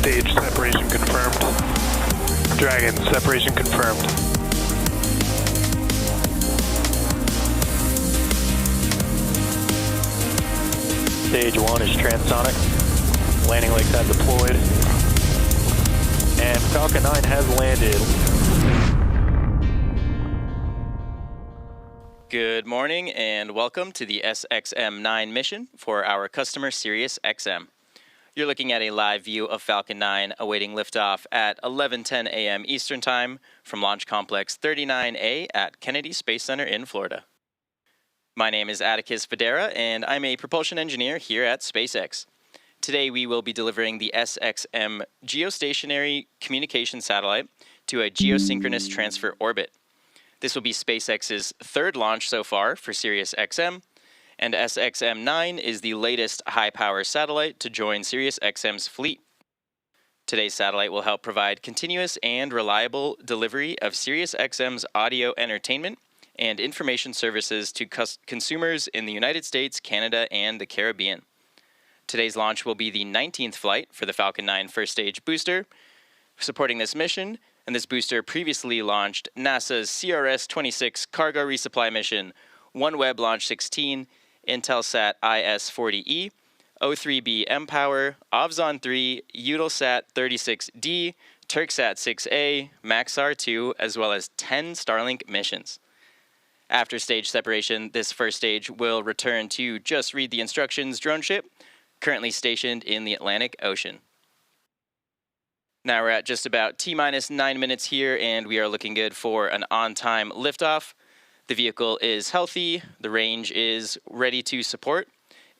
Stage separation confirmed. Dragon, separation confirmed. Stage 1 is transonic. Landing legs have deployed. And Falcon 9 has landed. Good morning and welcome to the SXM-9 mission for our customer SiriusXM. You're looking at a live view of Falcon 9 awaiting liftoff at 11:10 a.m. Eastern Time from Launch Complex 39A at Kennedy Space Center in Florida. My name is Atticus Federa and I'm a propulsion engineer here at SpaceX. Today we will be delivering the SXM Geostationary communication satellite to a geosynchronous transfer orbit. This will be SpaceX's third launch so far for SiriusXM, and SXM-9 is the latest high-power satellite to join SiriusXM's fleet. Today's satellite will help provide continuous and reliable delivery of SiriusXM's audio entertainment and information services to consumers in the United States, Canada, and the Caribbean. Today's launch will be the 19th flight for the Falcon 9 first stage booster. Supporting this mission, and this booster previously launched NASA's CRS-26 cargo resupply mission, OneWeb Launch 16, Intelsat IS-40E, O3b mPOWER, Ovzon 3, Eutelsat 36D, Turksat 6A, Maxar 2, as well as 10 Starlink missions. After stage separation, this first stage will return to Just Read the Instructions Droneship, currently stationed in the Atlantic Ocean. Now we're at just about T-minus 9 minutes here, and we are looking good for an on-time liftoff. The vehicle is healthy, the range is ready to support,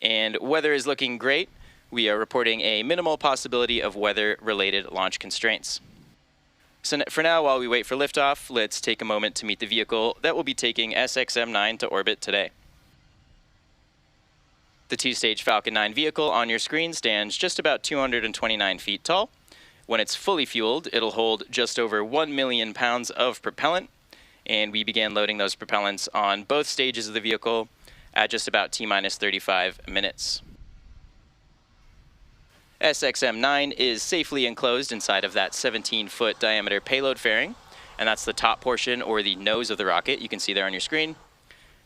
and weather is looking great. We are reporting a minimal possibility of weather-related launch constraints. So for now, while we wait for liftoff, let's take a moment to meet the vehicle that will be taking SXM-9 to orbit today. The two-stage Falcon 9 vehicle on your screen stands just about 229 feet tall. When it's fully fueled, it'll hold just over 1 million pounds of propellant, and we began loading those propellants on both stages of the vehicle at just about T-minus 35 minutes. SXM-9 is safely enclosed inside of that 17-foot diameter payload fairing, and that's the top portion or the nose of the rocket you can see there on your screen.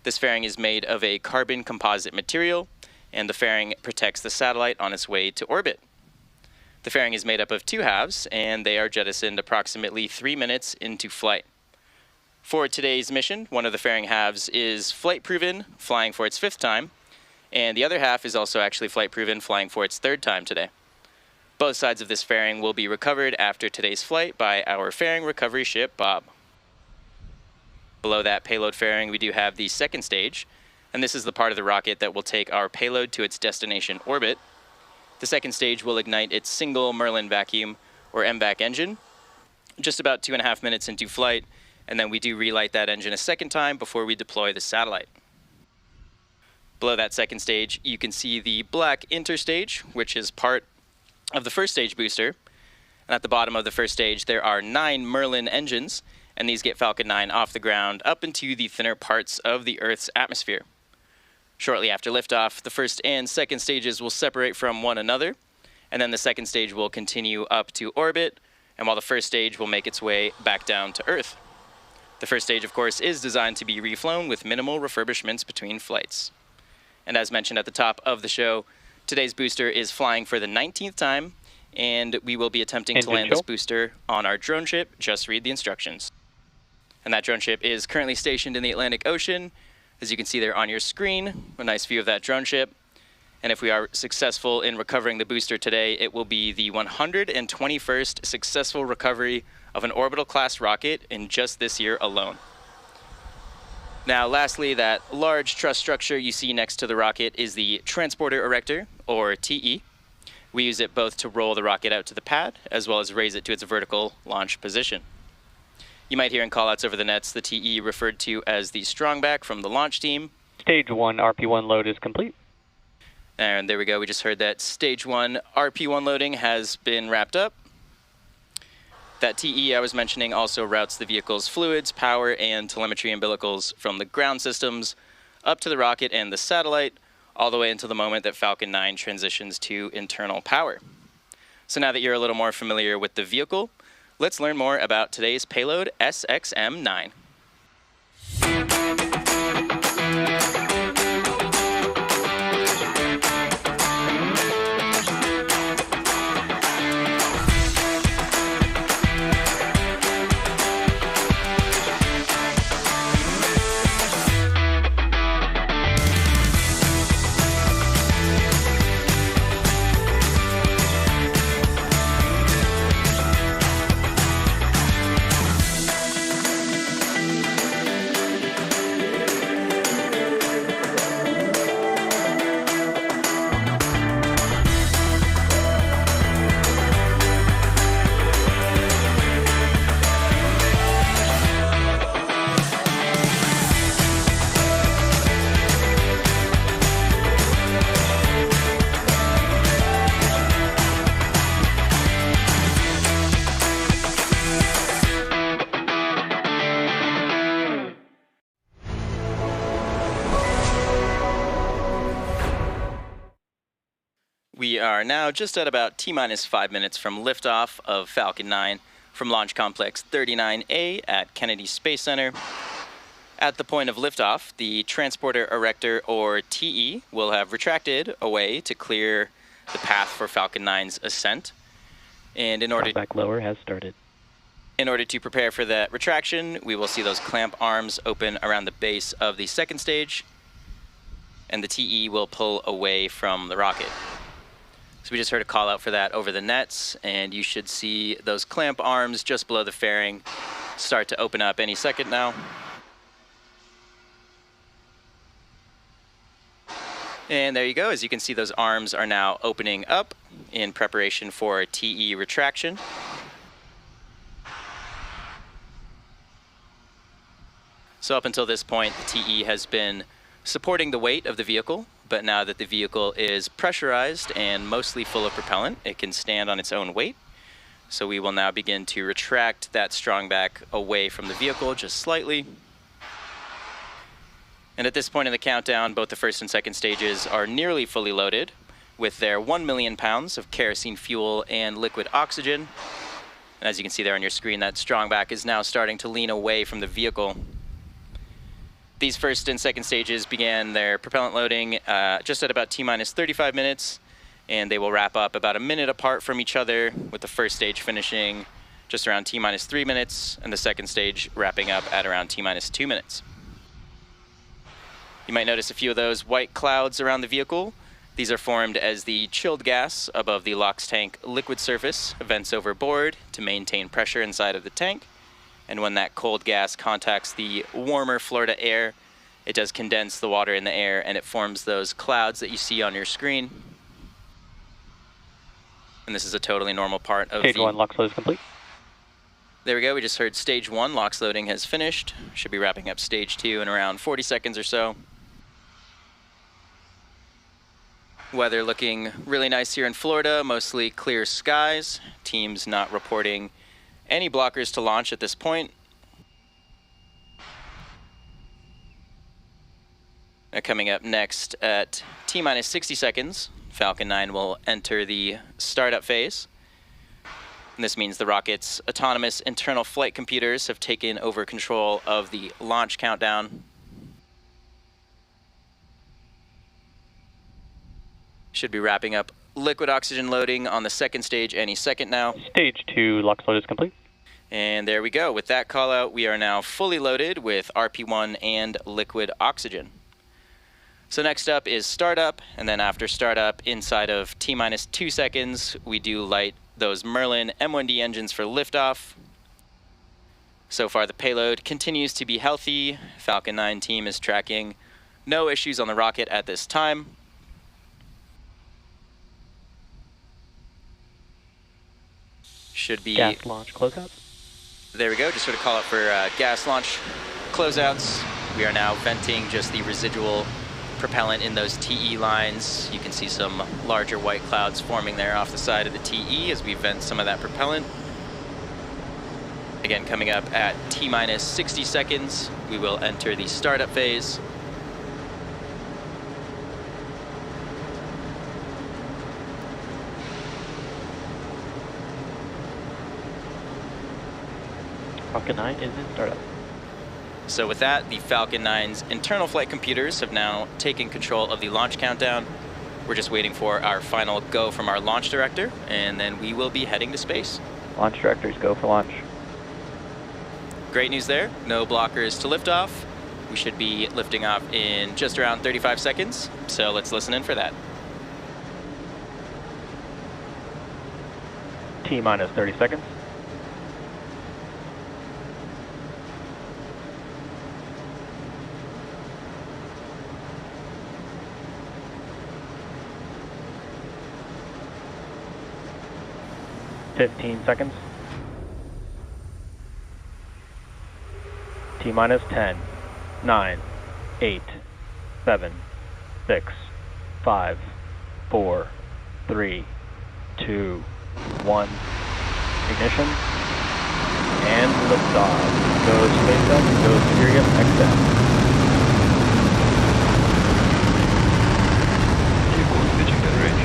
This fairing is made of a carbon composite material, and the fairing protects the satellite on its way to orbit. The fairing is made up of two halves, and they are jettisoned approximately 3 minutes into flight. For today's mission, one of the fairing halves is flight-proven, flying for its 5th time, and the other half is also actually flight-proven, flying for its 3rd time today. Both sides of this fairing will be recovered after today's flight by our fairing recovery ship, Bob. Below that payload fairing, we do have the second stage, and this is the part of the rocket that will take our payload to its destination orbit. The second stage will ignite its single Merlin vacuum, or MVAC engine, just about 2.5 minutes into flight, and then we do relight that engine a second time before we deploy the satellite. Below that second stage, you can see the black interstage, which is part of the first stage booster. And at the bottom of the first stage, there are 9 Merlin engines, and these get Falcon 9 off the ground up into the thinner parts of the Earth's atmosphere. Shortly after liftoff, the first and second stages will separate from one another, and then the second stage will continue up to orbit, and while the first stage will make its way back down to Earth. The first stage, of course, is designed to be reflown with minimal refurbishments between flights. And as mentioned at the top of the show, today's booster is flying for the 19th time, and we will be attempting to land this booster on our drone ship, Just Read the Instructions. And that drone ship is currently stationed in the Atlantic Ocean. As you can see there on your screen, a nice view of that drone ship. And if we are successful in recovering the booster today, it will be the 121st successful recovery of an orbital-class rocket in just this year alone. Now, lastly, that large truss structure you see next to the rocket is the Transporter Erector, or TE. We use it both to roll the rocket out to the pad, as well as raise it to its vertical launch position. You might hear in callouts over the nets the TE referred to as the strongback from the launch team. Stage 1 RP1 load is complete. And there we go, we just heard that Stage 1 RP1 loading has been wrapped up. That TE I was mentioning also routes the vehicle's fluids, power, and telemetry umbilicals from the ground systems up to the rocket and the satellite, all the way until the moment that Falcon 9 transitions to internal power. So now that you're a little more familiar with the vehicle, let's learn more about today's payload, SXM-9. are now just at about T-minus 5 minutes from liftoff of Falcon 9 from Launch Complex 39A at Kennedy Space Center. At the point of liftoff, the Transporter Erector, or TE, will have retracted away to clear the path for Falcon 9's ascent. And in order Back lower has started. In order to prepare for that retraction, we will see those clamp arms open around the base of the second stage, and the TE will pull away from the rocket. So we just heard a call out for that over the nets, and you should see those clamp arms just below the fairing start to open up any second now. And there you go. As you can see, those arms are now opening up in preparation for TE retraction. So up until this point, the TE has been supporting the weight of the vehicle, but now that the vehicle is pressurized and mostly full of propellant, it can stand on its own weight. So we will now begin to retract that strong back away from the vehicle just slightly. And at this point in the countdown, both the first and second stages are nearly fully loaded with their 1 million pounds of kerosene fuel and liquid oxygen. And as you can see there on your screen, that strong back is now starting to lean away from the vehicle. These first and second stages began their propellant loading just at about T-minus 35 minutes, and they will wrap up about a minute apart from each other, with the first stage finishing just around T-minus 3 minutes, and the second stage wrapping up at around T-minus 2 minutes. You might notice a few of those white clouds around the vehicle. These are formed as the chilled gas above the LOX tank liquid surface vents overboard to maintain pressure inside of the tank. And when that cold gas contacts the warmer Florida air, it does condense the water in the air, and it forms those clouds that you see on your screen. And this is a totally normal part of Stage 1 LOX load is complete. There we go. We just heard stage 1 LOX loading has finished. Should be wrapping up stage 2 in around 40 seconds or so. Weather looking really nice here in Florida, mostly clear skies. Teams not reporting any blockers to launch at this point. Now coming up next at T-minus 60 seconds, Falcon 9 will enter the startup phase. And this means the rocket's autonomous internal flight computers have taken over control of the launch countdown. Should be wrapping up liquid oxygen loading on the second stage any second now. Stage 2 LOX load is complete. And there we go. With that call out, we are now fully loaded with RP1 and liquid oxygen. So next up is startup, and then after startup, inside of T-minus 2 seconds, we do light those Merlin M1D engines for liftoff. So far, the payload continues to be healthy. Falcon 9 team is tracking no issues on the rocket at this time. Should be Gas launch closeouts. There we go. Just sort of call out for gas launch closeouts. We are now venting just the residual propellant in those TE lines. You can see some larger white clouds forming there off the side of the TE as we vent some of that propellant. Again, coming up at T-minus 60 seconds, we will enter the startup phase. Falcon 9 is in startup. So with that, the Falcon 9's internal flight computers have now taken control of the launch countdown. We're just waiting for our final go from our launch director, and then we will be heading to space. Launch directors go for launch. Great news there. No blockers to liftoff. We should be lifting off in just around 35 seconds. So let's listen in for that. T-minus 30 seconds. $15 seconds. T-minus 10, 9, 8, 7, 6, 5, 4, 3, 2, 1. Ignition. And liftoff. Go SpaceX, go SiriusXM. Keep on pitching that range.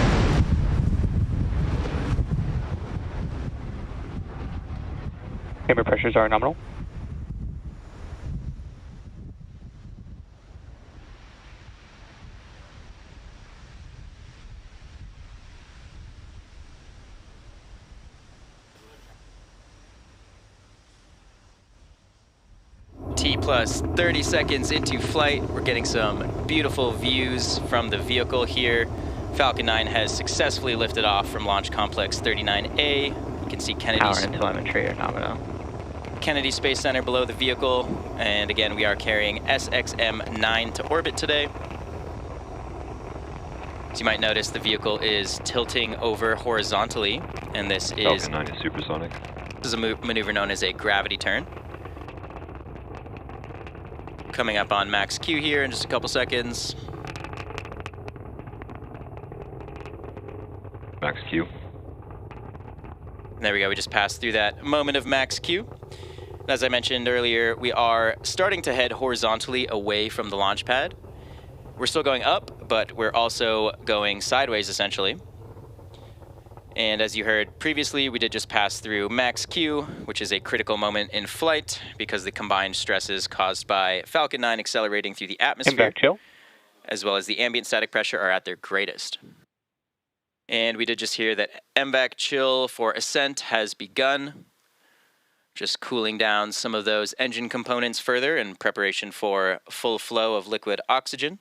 Camera pressures are nominal. T plus 30 seconds into flight. We're getting some beautiful views from the vehicle here. Falcon 9 has successfully lifted off from Launch Complex 39A. You can see Power and telemetry are nominal. Kennedy Space Center below the vehicle. And again, we are carrying SXM-9 to orbit today. As you might notice, the vehicle is tilting over horizontally, and this is Falcon 9 is supersonic. This is a maneuver known as a gravity turn. Coming up on max Q here in just a couple seconds. Max Q. There we go, we just passed through that moment of max Q. As I mentioned earlier, we are starting to head horizontally away from the launch pad. We're still going up, but we're also going sideways essentially. And as you heard previously, we did just pass through max Q, which is a critical moment in flight because the combined stresses caused by Falcon 9 accelerating through the atmosphere, Chill, as well as the ambient static pressure, are at their greatest. And we did just hear that MVAC chill for ascent has begun, just cooling down some of those engine components further in preparation for full flow of liquid oxygen.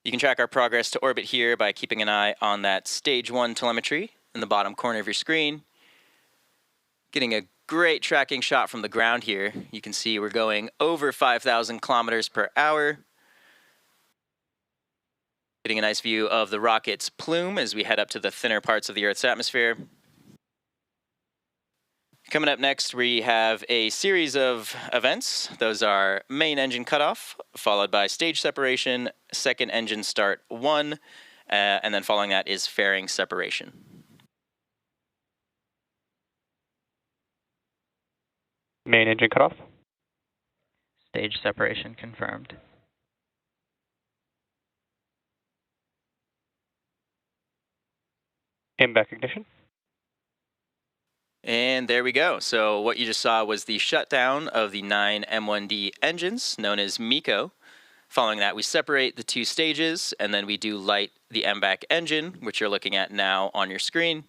You can track our progress to orbit here by keeping an eye on that stage 1 telemetry in the bottom corner of your screen. Getting a great tracking shot from the ground here. You can see we're going over 5,000 kilometers per hour. Getting a nice view of the rocket's plume as we head up to the thinner parts of the Earth's atmosphere. Coming up next, we have a series of events. Those are main engine cutoff, followed by stage separation, second engine start 1, and then following that is fairing separation. main engine cutoff. Stage separation confirmed. MVAC ignition. And there we go. So what you just saw was the shutdown of the 9 M1D engines, known as MECO. Following that, we separate the 2 stages, and then we do light the MVAC engine, which you're looking at now on your screen.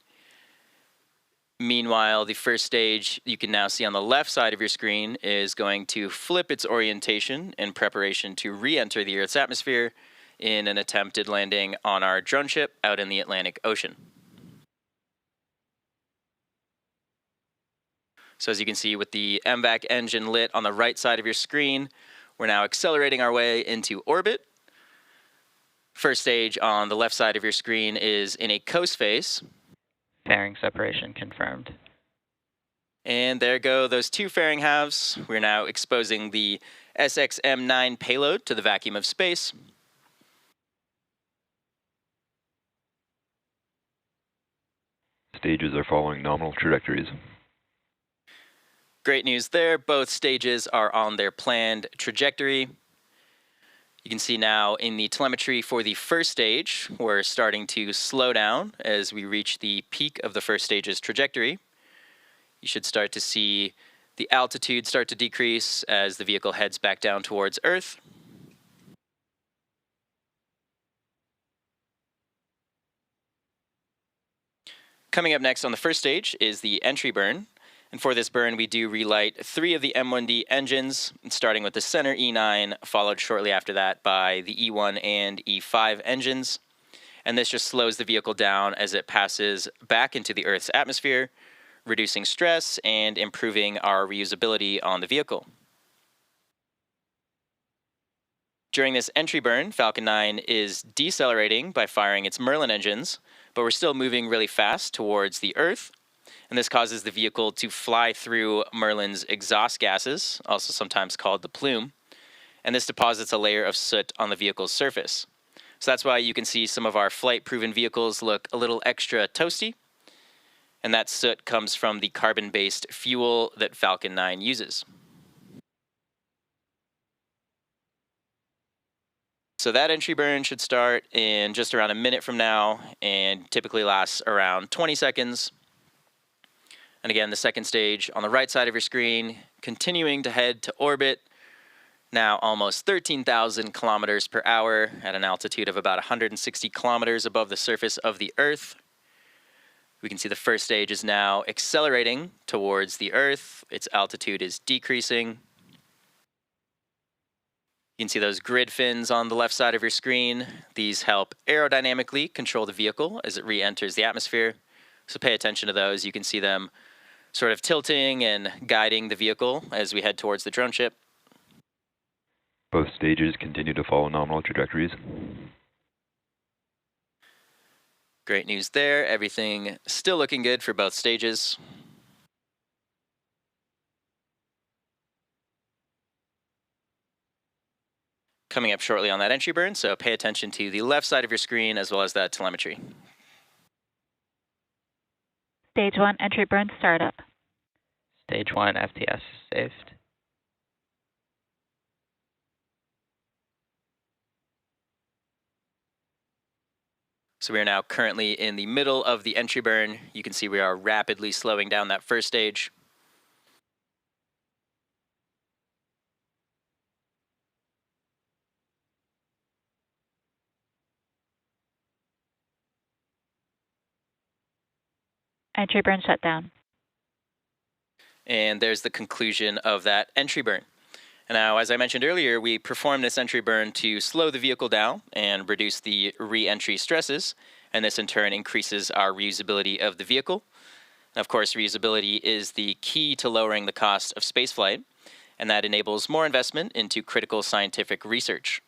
Meanwhile, the first stage you can now see on the left side of your screen is going to flip its orientation in preparation to re-enter the Earth's atmosphere in an attempted landing on our drone ship out in the Atlantic Ocean. So as you can see with the MVAC engine lit on the right side of your screen, we're now accelerating our way into orbit. First stage on the left side of your screen is in a coast phase. Fairing separation confirmed. And there go those 2 fairing halves. We're now exposing the SXM-9 payload to the vacuum of space. Stages are following nominal trajectories. Great news there. Both stages are on their planned trajectory. You can see now in the telemetry for the first stage, we're starting to slow down as we reach the peak of the first stage's trajectory. You should start to see the altitude start to decrease as the vehicle heads back down towards Earth. Coming up next on the first stage is the entry burn. And for this burn, we do relight 3 of the M1D engines, starting with the center E9, followed shortly after that by the E1 and E5 engines. And this just slows the vehicle down as it passes back into the Earth's atmosphere, reducing stress and improving our reusability on the vehicle. During this entry burn, Falcon 9 is decelerating by firing its Merlin engines, but we're still moving really fast towards the Earth. And this causes the vehicle to fly through Merlin's exhaust gases, also sometimes called the plume. And this deposits a layer of soot on the vehicle's surface. So that's why you can see some of our flight-proven vehicles look a little extra toasty. And that soot comes from the carbon-based fuel that Falcon 9 uses. So that entry burn should start in just around a minute from now and typically lasts around 20 seconds. And again, the second stage on the right side of your screen, continuing to head to orbit, now almost 13,000 kilometers per hour at an altitude of about 160 kilometers above the surface of the Earth. We can see the first stage is now accelerating towards the Earth. Its altitude is decreasing. You can see those grid fins on the left side of your screen. These help aerodynamically control the vehicle as it re-enters the atmosphere. So pay attention to those. You can see them sort of tilting and guiding the vehicle as we head towards the drone ship. Both stages continue to follow nominal trajectories. Great news there. Everything still looking good for both stages. Coming up shortly on that entry burn, so pay attention to the left side of your screen as well as that telemetry. Stage 1 entry burn startup. Stage 1 FTS is saved. So we are now currently in the middle of the entry burn. You can see we are rapidly slowing down that first stage. Entry burn shut down. And there's the conclusion of that entry burn. Now, as I mentioned earlier, we performed this entry burn to slow the vehicle down and reduce the re-entry stresses, and this in turn increases our reusability of the vehicle. And of course, reusability is the key to lowering the cost of spaceflight, and that enables more investment into critical scientific research.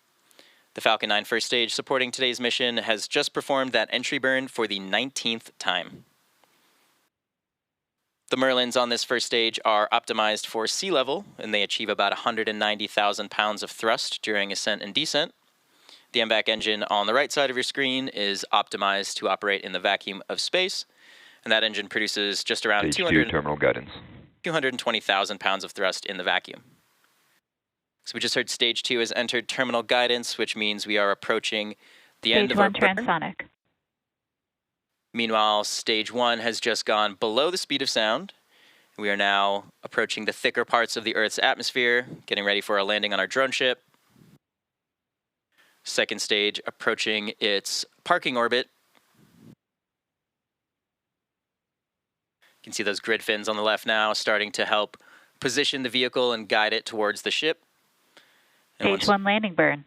The Falcon 9 first stage supporting today's mission has just performed that entry burn for the 19th time. The Merlins on this first stage are optimized for sea level, and they achieve about 190,000 pounds of thrust during ascent and descent. The MVAC engine on the right side of your screen is optimized to operate in the vacuum of space, and that engine produces just around Stage 2 terminal guidance. 220,000 pounds of thrust in the vacuum. So we just heard Stage 2 has entered terminal guidance, which means we are approaching the end of our Stage 1 burn. transonic. Meanwhile, Stage 1 has just gone below the speed of sound. We are now approaching the thicker parts of the Earth's atmosphere, getting ready for a landing on our drone ship. Second stage approaching its parking orbit. You can see those grid fins on the left now starting to help position the vehicle and guide it towards the ship. And Stage 1 landing burn.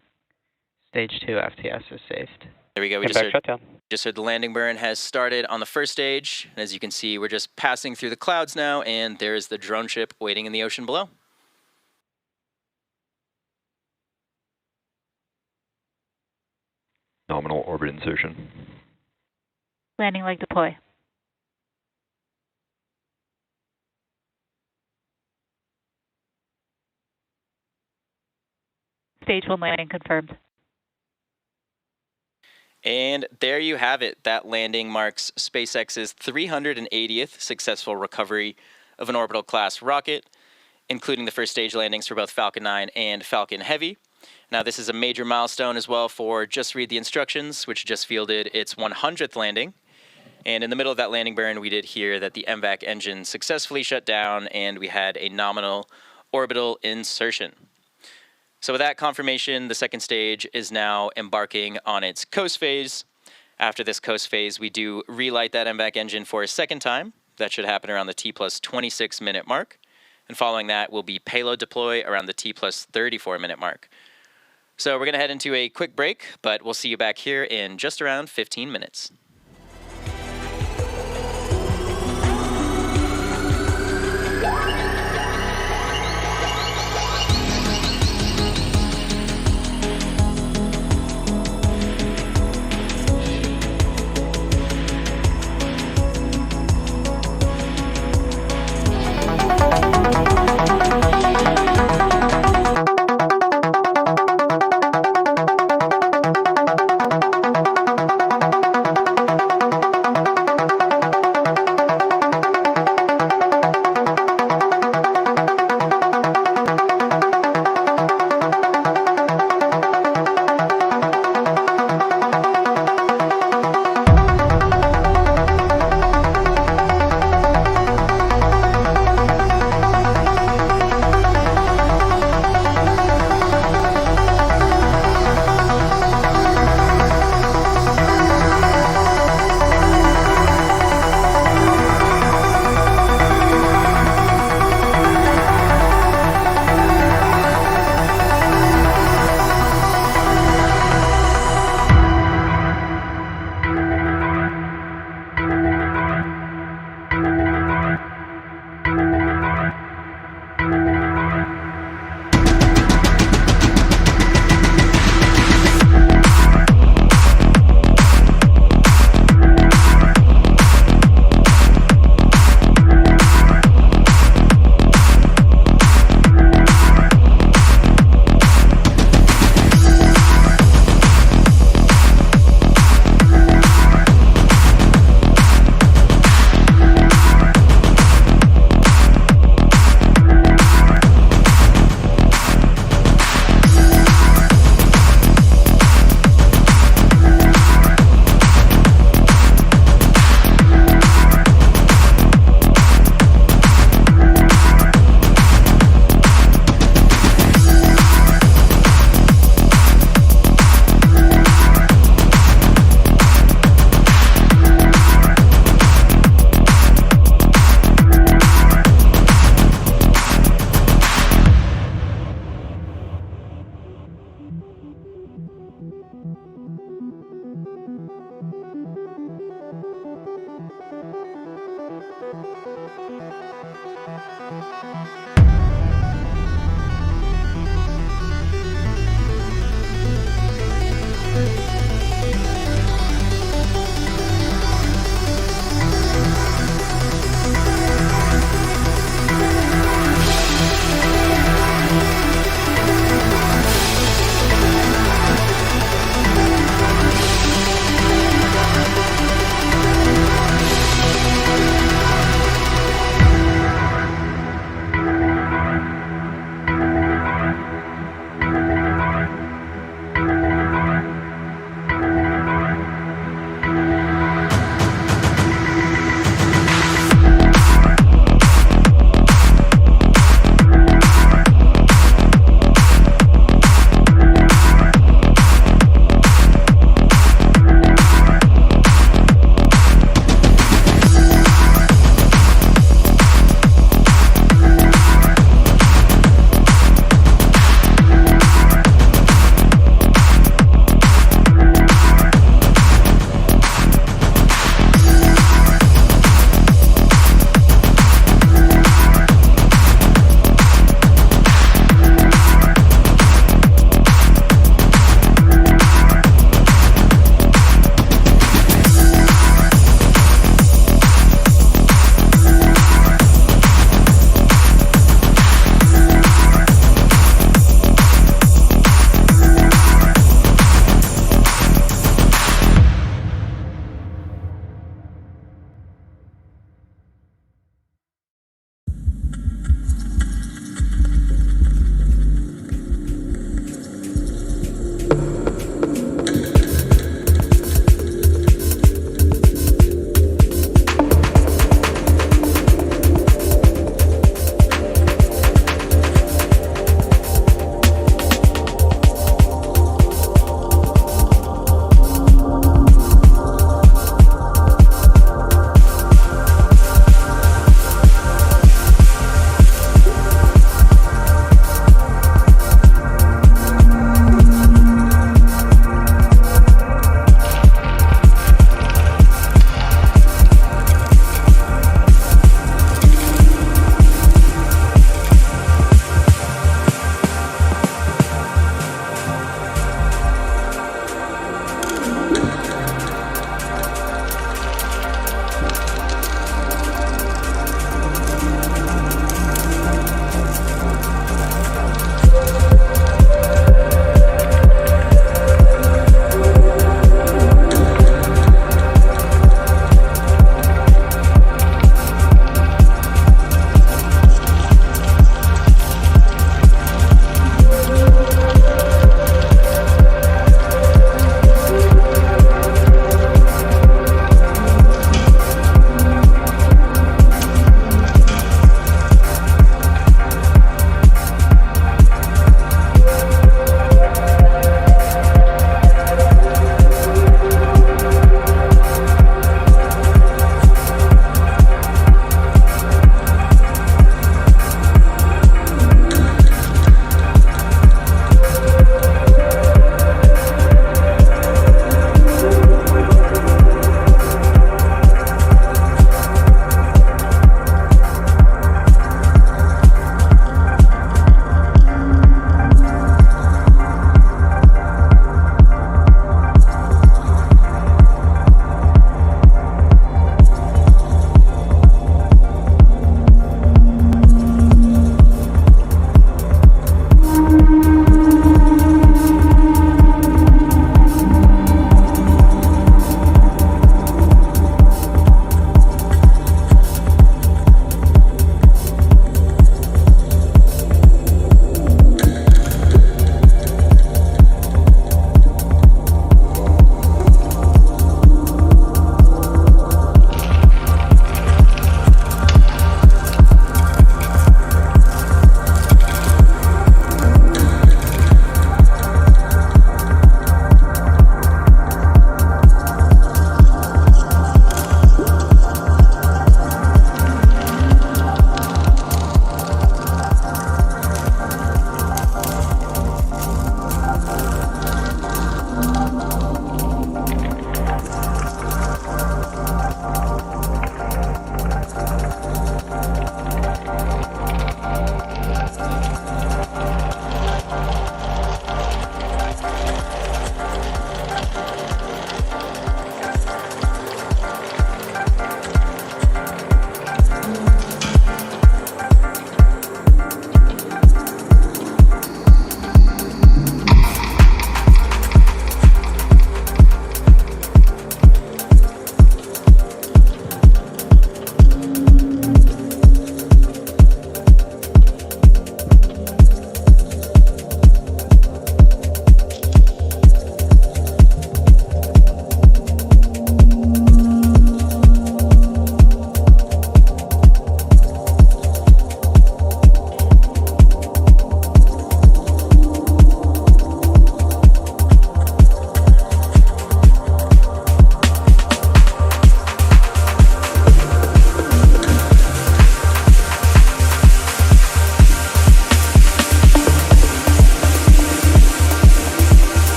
Stage 2 FTS is saved. There we go. We Impact shutdown. just heard the landing burn has started on the first stage. And as you can see, we're just passing through the clouds now, and there's the drone ship waiting in the ocean below. Nominal orbit insertion. Landing leg deploy. Stage 1 landing confirmed. And there you have it. That landing marks SpaceX's 380th successful recovery of an orbital class rocket, including the first stage landings for both Falcon 9 and Falcon Heavy. Now, this is a major milestone as well for Just Read the Instructions, which just fielded its 100th landing. And in the middle of that landing burn, we did hear that the MVAC engine successfully shut down, and we had a nominal orbital insertion. So with that confirmation, the second stage is now embarking on its coast phase. After this coast phase, we do relight that MVAC engine for a second time. That should happen around the T+26 minute mark. And following that will be payload deploy around the T+34 minute mark. So we're going to head into a quick break, but we'll see you back here in just around 15 minutes.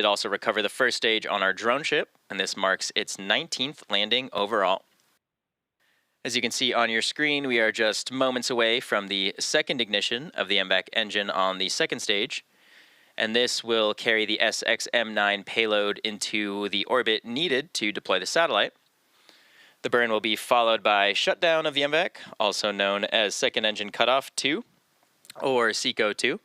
did also recover the first stage on our drone ship, and this marks its 19th landing overall. As you can see on your screen, we are just moments away from the second ignition of the MVAC engine on the second stage, and this will carry the SXM-9 payload into the orbit needed to deploy the satellite. The burn will be followed by shutdown of the MVAC, also known as Second Engine Cutoff 2, or SECO 2.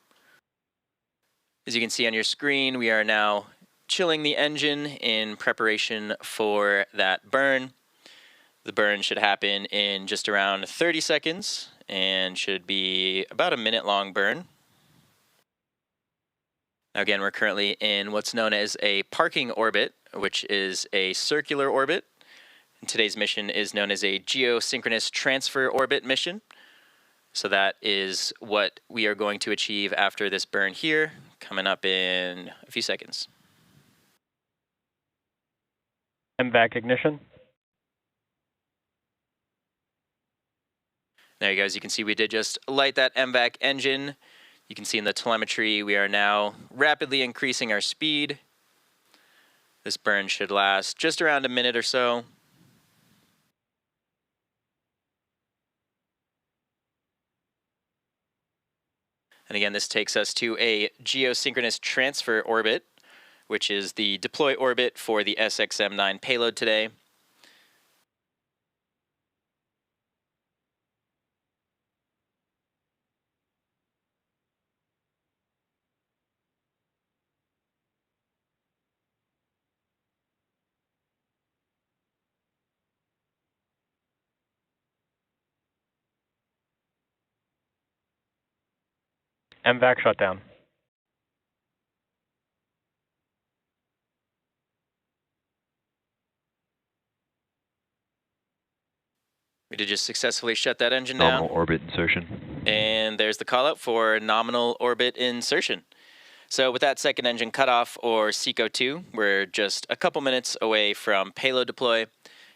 As you can see on your screen, we are now chilling the engine in preparation for that burn. The burn should happen in just around 30 seconds and should be about a minute-long burn. Now again, we're currently in what's known as a parking orbit, which is a circular orbit. And today's mission is known as a Geosynchronous Transfer Orbit mission. So that is what we are going to achieve after this burn here, coming up in a few seconds. MVAC ignition. There you go. As you can see, we did just light that MVAC engine. You can see in the telemetry, we are now rapidly increasing our speed. This burn should last just around a minute or so. And again, this takes us to a geosynchronous transfer orbit, which is the deploy orbit for the SXM-9 payload today. MVAC shutdown. We did just successfully shut that engine down. Nominal Orbit Insertion. And there's the call out for Nominal Orbit Insertion. So with that second engine cutoff, or SECO 2, we're just a couple minutes away from payload deploy.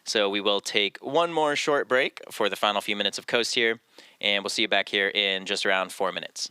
So we will take one more short break for the final few minutes of coast here, and we'll see you back here in just around 4 minutes.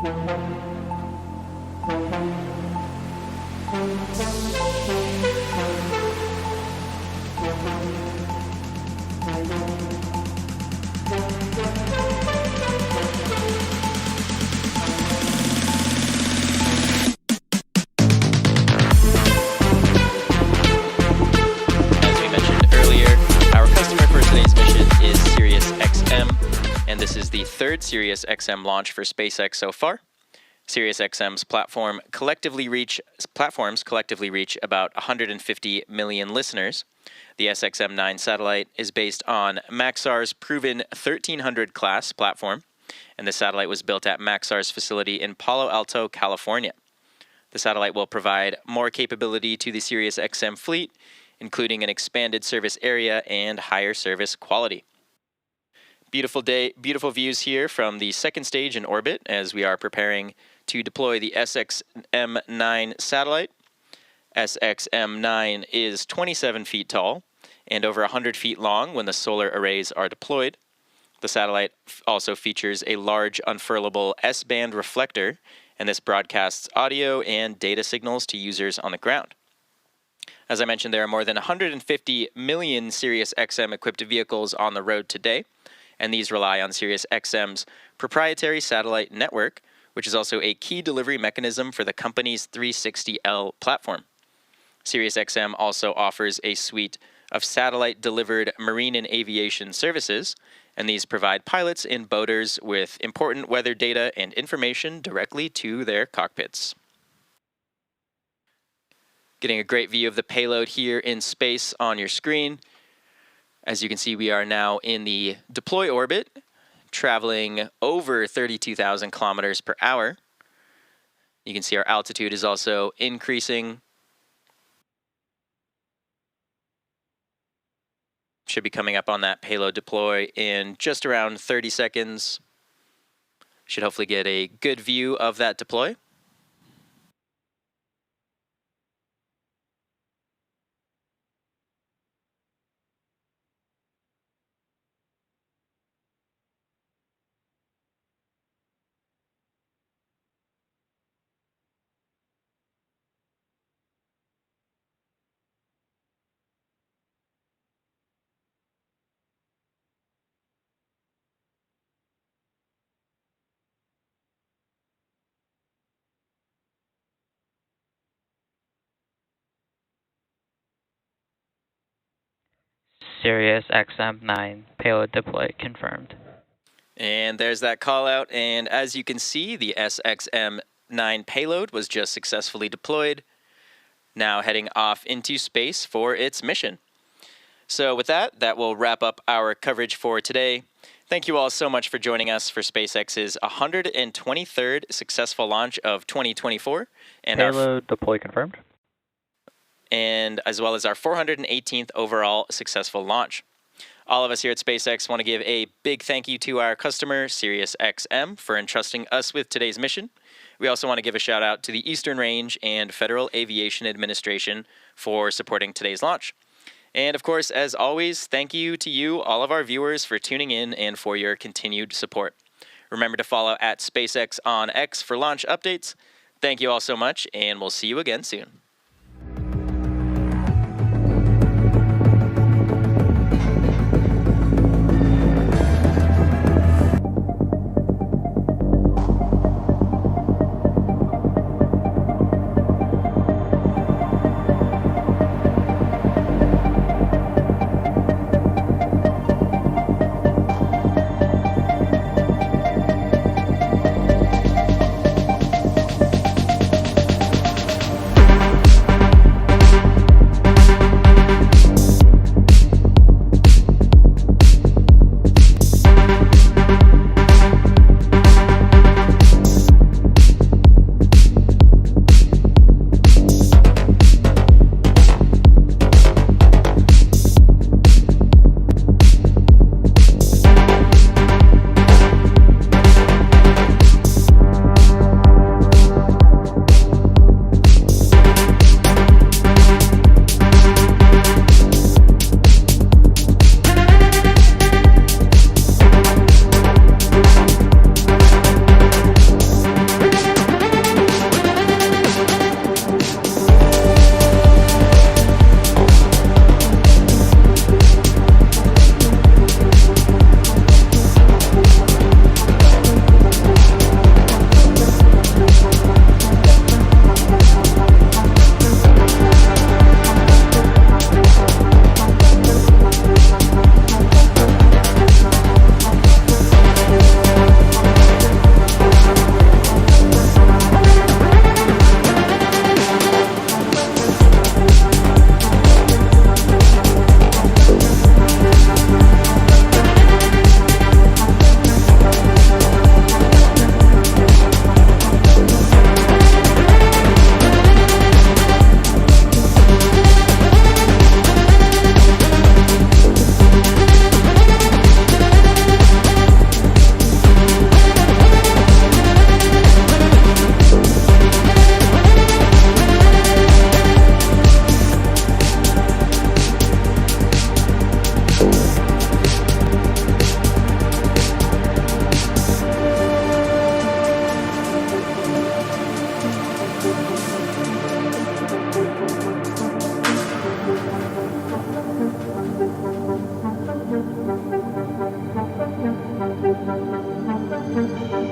As we mentioned earlier, our customer for today's mission is SiriusXM, and this is the third SiriusXM launch for SpaceX so far. SiriusXM's platforms collectively reach about 150 million listeners. The SXM-9 satellite is based on Maxar's proven 1300 class platform, and the satellite was built at Maxar's facility in Palo Alto, California. The satellite will provide more capability to the SiriusXM fleet, including an expanded service area and higher service quality. Beautiful day, beautiful views here from the second stage in orbit as we are preparing to deploy the SXM-9 satellite. SXM-9 is 27 feet tall and over 100 feet long when the solar arrays are deployed. The satellite also features a large unfurlable S-band reflector, and this broadcasts audio and data signals to users on the ground. As I mentioned, there are more than 150 million SiriusXM-equipped vehicles on the road today, and these rely on SiriusXM's proprietary satellite network, which is also a key delivery mechanism for the company's 360L platform. SiriusXM also offers a suite of satellite-delivered marine and aviation services, and these provide pilots and boaters with important weather data and information directly to their cockpits. Getting a great view of the payload here in space on your screen. As you can see, we are now in the deploy orbit, traveling over 32,000 kilometers per hour. You can see our altitude is also increasing. Should be coming up on that payload deploy in just around 30 seconds. Should hopefully get a good view of that deploy. SiriusXM-9 payload deploy confirmed. And there's that call out, and as you can see, the SXM-9 payload was just successfully deployed, now heading off into space for its mission. So with that, that will wrap up our coverage for today. Thank you all so much for joining us for SpaceX's 123rd successful launch of 2024, and Payload deploy confirmed. And as well as our 418th overall successful launch. All of us here at SpaceX want to give a big thank you to our customer, SiriusXM, for entrusting us with today's mission. We also want to give a shout out to the Eastern Range and Federal Aviation Administration for supporting today's launch. And of course, as always, thank you to you, all of our viewers, for tuning in and for your continued support. Remember to follow at SpaceX on X for launch updates. Thank you all so much, and we'll see you again soon. Thank you.